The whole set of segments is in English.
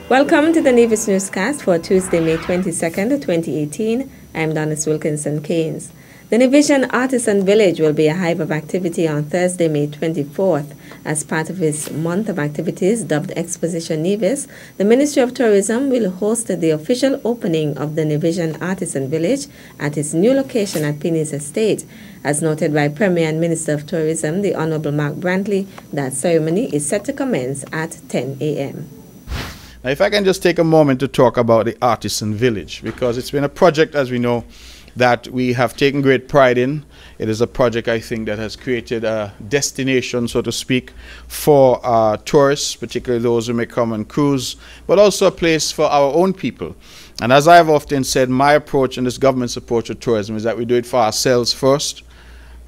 Welcome to the Nevis Newscast for Tuesday, May 22nd, 2018. I'm Donis Wilkinson Keynes. The Nevisian Artisan Village will be a hive of activity on Thursday, May 24th. As part of its month of activities dubbed Exposition Nevis, the Ministry of Tourism will host the official opening of the Nevisian Artisan Village at its new location at Penny's Estate. As noted by Premier and Minister of Tourism, the Honorable Mark Brantley, that ceremony is set to commence at 10 a.m. Now, if I can just take a moment to talk about the Artisan Village, because it's been a project, as we know, that we have taken great pride in. It is a project, I think, that has created a destination, so to speak, for tourists, particularly those who may come and cruise, but also a place for our own people. And as I have often said, my approach and this government's approach to tourism is that we do it for ourselves first,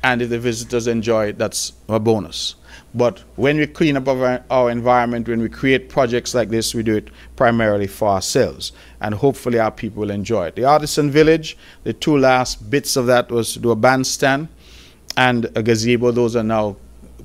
and if the visitors enjoy it, that's a bonus. But when we clean up our environment, when we create projects like this, we do it primarily for ourselves. And hopefully our people will enjoy it. The Artisan Village, the two last bits of that was to do a bandstand and a gazebo. Those are now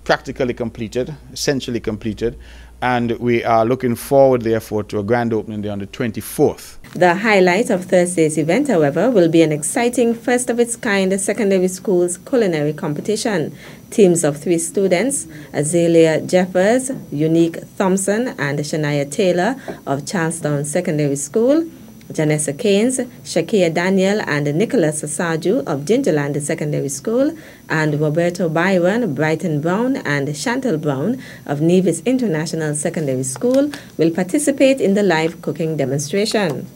practically completed, essentially completed. And we are looking forward, therefore, to a grand opening there on the 24th. The highlight of Thursday's event, however, will be an exciting first-of-its-kind secondary school's culinary competition. Teams of 3 students, Azalea Jeffers, Unique Thompson, and Shania Taylor of Charlestown Secondary School, Janessa Keynes, Shakia Daniel, and Nicholas Asaju of Gingerland Secondary School, and Roberto Byron, Brighton Brown, and Chantal Brown of Nevis International Secondary School will participate in the live cooking demonstration.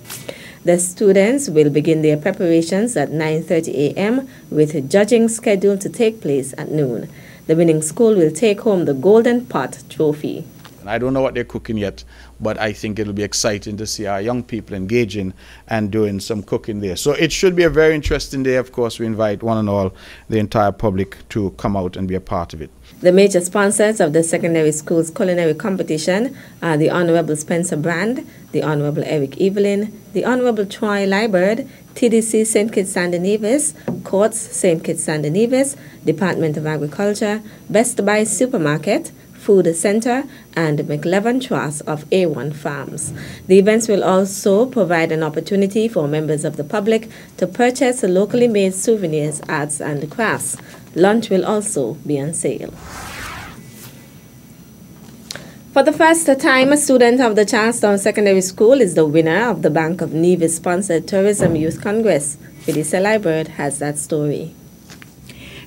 The students will begin their preparations at 9:30 a.m. with judging scheduled to take place at noon. The winning school will take home the Golden Pot Trophy. I don't know what they're cooking yet, but I think it'll be exciting to see our young people engaging and doing some cooking there. So it should be a very interesting day. Of course, we invite one and all, the entire public, to come out and be a part of it. The major sponsors of the secondary school's culinary competition are the Honorable Spencer Brand, the Honorable Eric Evelyn, the Honorable Troy Liburd, TDC St. Kitts and Nevis, Courts St. Kitts and Nevis, Department of Agriculture, Best Buy Supermarket, Food Center, and McLevin Trust of A1 Farms. The events will also provide an opportunity for members of the public to purchase locally made souvenirs, arts, and crafts. Lunch will also be on sale. For the first time, a student of the Charlestown Secondary School is the winner of the Bank of Nevis-sponsored Tourism Youth Congress. Felicia Liburd has that story.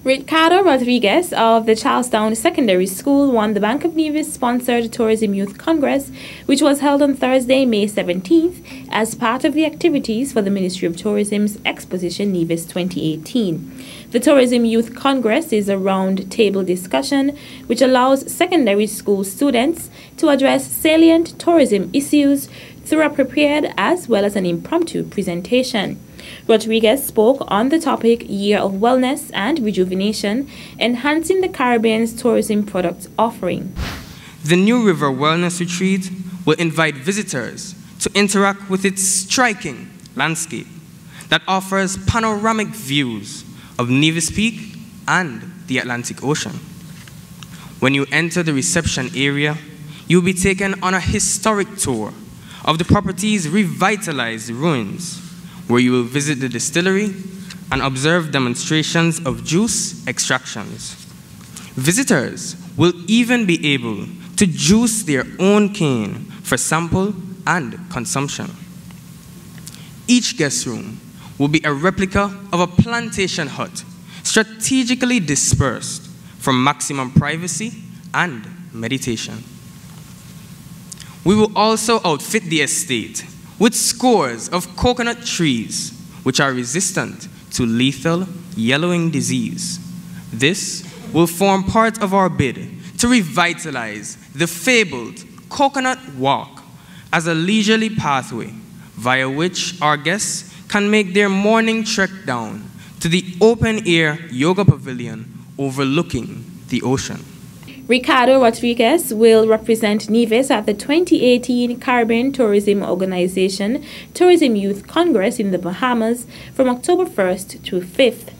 Ricardo Rodriguez of the Charlestown Secondary School won the Bank of Nevis-sponsored Tourism Youth Congress, which was held on Thursday, May 17th, as part of the activities for the Ministry of Tourism's Exposition Nevis 2018. The Tourism Youth Congress is a round-table discussion which allows secondary school students to address salient tourism issues through a prepared as well as an impromptu presentation. Rodriguez spoke on the topic Year of Wellness and Rejuvenation, Enhancing the Caribbean's Tourism Product Offering. The New River Wellness Retreat will invite visitors to interact with its striking landscape that offers panoramic views of Nevis Peak and the Atlantic Ocean. When you enter the reception area, you'll be taken on a historic tour of the property's revitalized ruins, where you will visit the distillery and observe demonstrations of juice extractions. Visitors will even be able to juice their own cane for sample and consumption. Each guest room will be a replica of a plantation hut, strategically dispersed for maximum privacy and meditation. We will also outfit the estate with scores of coconut trees which are resistant to lethal yellowing disease. This will form part of our bid to revitalize the fabled Coconut Walk as a leisurely pathway via which our guests can make their morning trek down to the open-air yoga pavilion overlooking the ocean. Ricardo Rodriguez will represent Nevis at the 2018 Caribbean Tourism Organization Tourism Youth Congress in the Bahamas from October 1st to 5th.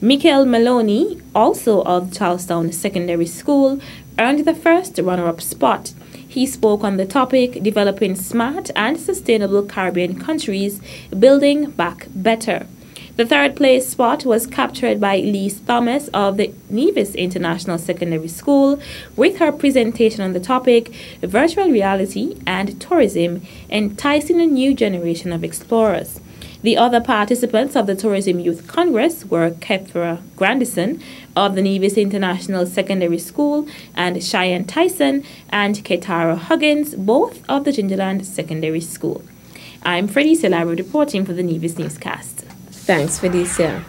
Michael Maloney, also of Charlestown Secondary School, earned the first runner-up spot. He spoke on the topic, Developing Smart and Sustainable Caribbean Countries, Building Back Better. The third place spot was captured by Elise Thomas of the Nevis International Secondary School with her presentation on the topic, Virtual Reality and Tourism, Enticing a New Generation of Explorers. The other participants of the Tourism Youth Congress were Kefra Grandison of the Nevis International Secondary School and Cheyenne Tyson and Ketara Huggins, both of the Gingerland Secondary School. I'm Freddie Selaro reporting for the Nevis Newscast. Thanks, Felicia.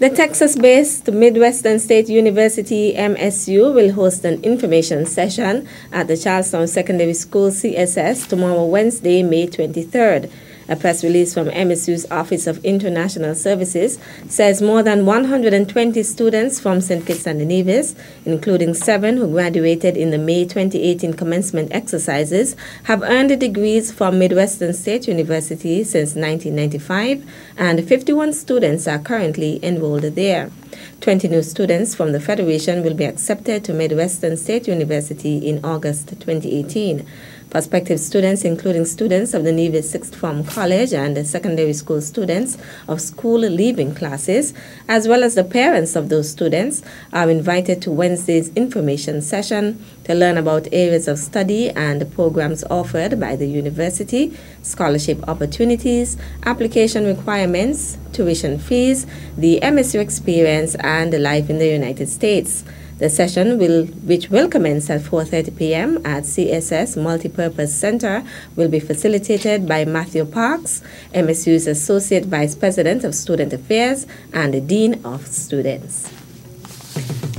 The Texas-based Midwestern State University, MSU, will host an information session at the Charlestown Secondary School, CSS, tomorrow, Wednesday, May 23rd. A press release from MSU's Office of International Services says more than 120 students from St. Kitts and Nevis, including 7 who graduated in the May 2018 commencement exercises, have earned degrees from Midwestern State University since 1995, and 51 students are currently enrolled there. 20 new students from the Federation will be accepted to Midwestern State University in August 2018. Prospective students, including students of the Nevis Sixth Form College and secondary school students of school-leaving classes, as well as the parents of those students, are invited to Wednesday's information session to learn about areas of study and programs offered by the university, scholarship opportunities, application requirements, tuition fees, the MSU experience, and life in the United States. The session, which will commence at 4:30 p.m. at CSS Multipurpose Center, will be facilitated by Matthew Parks, MSU's Associate Vice President of Student Affairs and Dean of Students.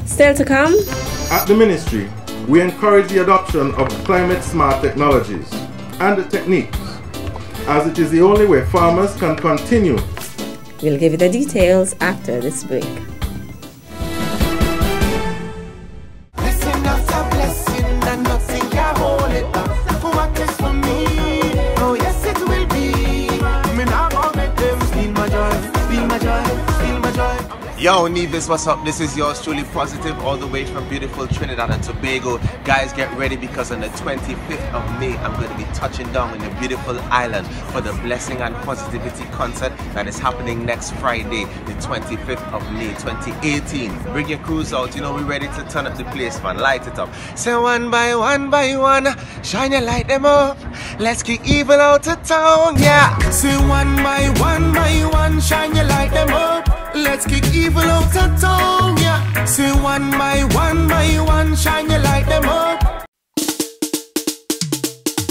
Still to come. At the Ministry, we encourage the adoption of climate-smart technologies and techniques, as it is the only way farmers can continue. We'll give you the details after this break. Yo, Nevis, what's up? This is yours truly, Positive, all the way from beautiful Trinidad and Tobago. Guys, get ready, because on the 25th of May, I'm going to be touching down in the beautiful island for the Blessing and Positivity concert that is happening next Friday, the 25th of May, 2018. Bring your crews out, you know, we're ready to turn up the place, man. Light it up. Say one by one, shine your light them up. Let's kick evil out of town, yeah. Say one by one, shine your light them up. Let's kick evil out of town, yeah. Say one by one, shine your light them up.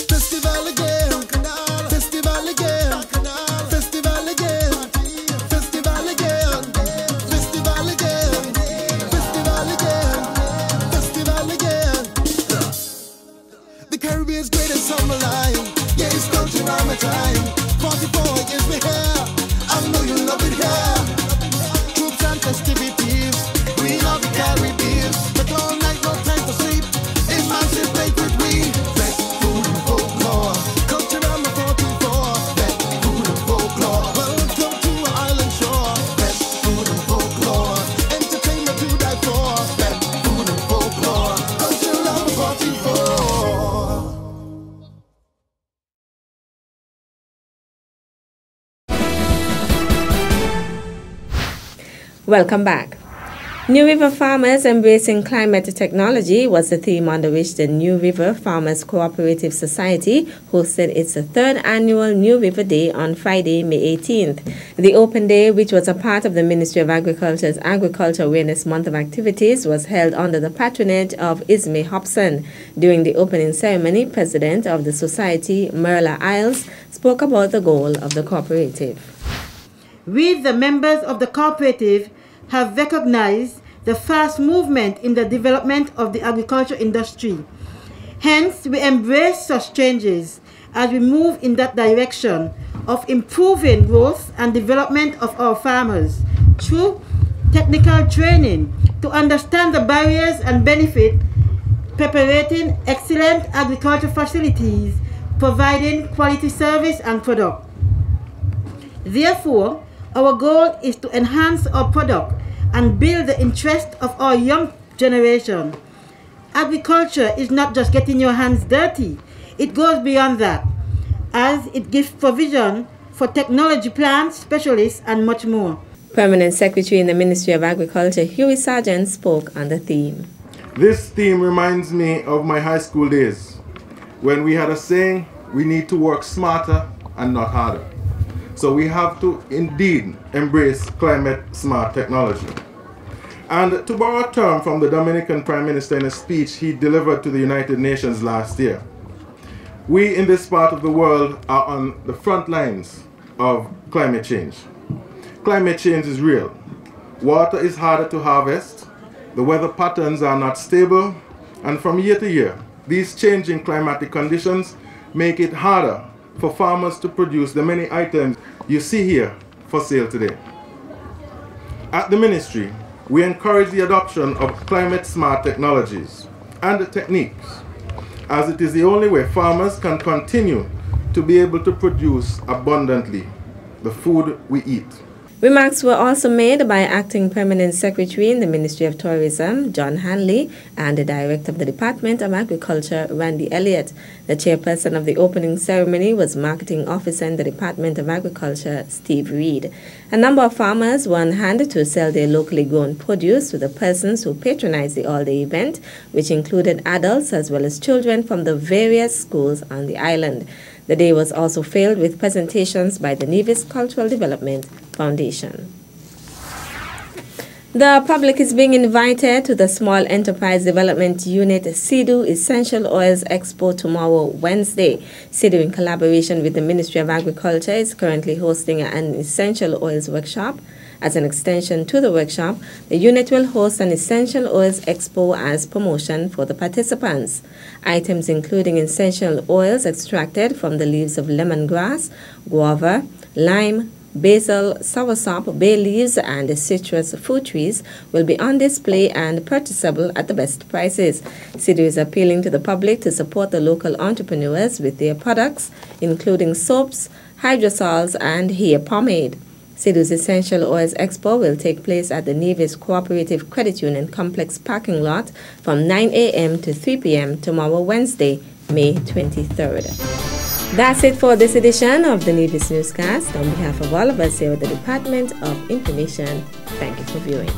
Festival again, festival again, festival again, festival again, festival again, festival again, festival again. The Caribbean's greatest summer line, yeah, it's culture on my time. 44 is me here, I know you love it here. Festivities, we love the Caribbean, but all night, no time to sleep. Emancipate with we. Black food and folklore, culture on the 44. Black food and folklore, welcome to our island shore. Black food and folklore, entertainment to die for. Black food and folklore, culture on the 44. Welcome back. New River Farmers Embracing Climate Technology was the theme under which the New River Farmers Cooperative Society hosted its third annual New River Day on Friday, May 18th. The open day, which was a part of the Ministry of Agriculture's Agriculture Awareness Month of activities, was held under the patronage of Ismay Hobson. During the opening ceremony, President of the Society, Merla Isles, spoke about the goal of the cooperative. We, the members of the cooperative, have recognized the fast movement in the development of the agriculture industry. Hence, we embrace such changes as we move in that direction of improving growth and development of our farmers through technical training to understand the barriers and benefit, preparing excellent agriculture facilities, providing quality service and product. Therefore, our goal is to enhance our product and build the interest of our young generation. Agriculture is not just getting your hands dirty. It goes beyond that, as it gives provision for technology plants, specialists, and much more. Permanent Secretary in the Ministry of Agriculture, Huey Sargent, spoke on the theme. This theme reminds me of my high school days, when we had a saying, we need to work smarter and not harder. So we have to indeed embrace climate smart technology. And to borrow a term from the Dominican Prime Minister in a speech he delivered to the United Nations last year, we in this part of the world are on the front lines of climate change. Climate change is real. Water is harder to harvest, the weather patterns are not stable, and from year to year, these changing climatic conditions make it harder for farmers to produce the many items you see here for sale today. At the Ministry, we encourage the adoption of climate smart technologies and techniques, as it is the only way farmers can continue to be able to produce abundantly the food we eat. Remarks were also made by Acting Permanent Secretary in the Ministry of Tourism, John Hanley, and the Director of the Department of Agriculture, Randy Elliott. The chairperson of the opening ceremony was Marketing Officer in the Department of Agriculture, Steve Reed. A number of farmers were on hand to sell their locally grown produce to the persons who patronized the all-day event, which included adults as well as children from the various schools on the island. The day was also filled with presentations by the Nevis Cultural Development Foundation. The public is being invited to the Small Enterprise Development Unit SIDU Essential Oils Expo tomorrow, Wednesday. SIDU, in collaboration with the Ministry of Agriculture, is currently hosting an Essential Oils workshop. As an extension to the workshop, the unit will host an Essential Oils Expo as promotion for the participants. Items including essential oils extracted from the leaves of lemongrass, guava, lime, basil, soursop, bay leaves, and citrus fruit trees will be on display and purchasable at the best prices. SIDU is appealing to the public to support the local entrepreneurs with their products, including soaps, hydrosols, and hair pomade. SIDU's Essential Oils Expo will take place at the Nevis Cooperative Credit Union Complex parking lot from 9 a.m. to 3 p.m. tomorrow, Wednesday, May 23rd. That's it for this edition of the Nevis Newscast. On behalf of all of us here at the Department of Information, thank you for viewing.